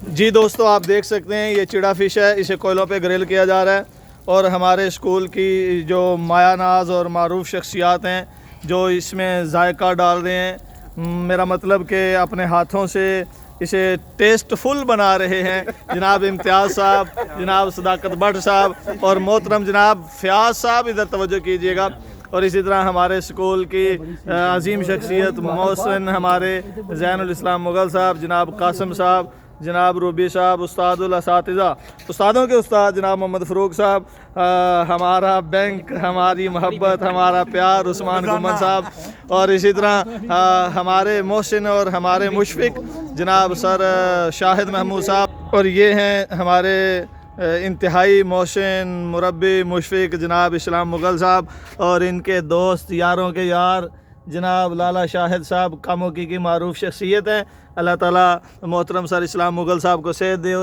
جی دوستو، آپ دیکھ سکتے ہیں یہ چڑا فش ہے، اسے کوئلوں پہ گرل کیا جا رہا ہے اور ہمارے اسکول کی جو مایہ ناز اور معروف شخصیات ہیں جو اس میں ذائقہ ڈال رہے ہیں، میرا مطلب کہ اپنے ہاتھوں سے اسے ٹیسٹ فل بنا رہے ہیں، جناب امتیاز صاحب، جناب صداقت بٹ صاحب اور محترم جناب فیاض صاحب، ادھر توجہ کیجیے گا۔ اور اسی طرح ہمارے اسکول کی عظیم شخصیت محسن ہمارے زین الاسلام مغل صاحب، جناب قاسم صاحب، جناب روبی صاحب، استاد الاساتذہ، استادوں کے استاد جناب محمد فروغ صاحب، ہمارا بینک، ہماری محبت، ہمارا پیار عثمان گمن صاحب، اور اسی طرح ہمارے محسن اور ہمارے مشفق جناب سر شاہد محمود صاحب، اور یہ ہیں ہمارے انتہائی محسن مربی مشفق جناب اسلام مغل صاحب، اور ان کے دوست یاروں کے یار جناب لالا شاہد صاحب، کاموکی کی معروف شخصیت ہیں۔ اللہ تعالیٰ محترم سر اسلام مغل صاحب کو صحت دے۔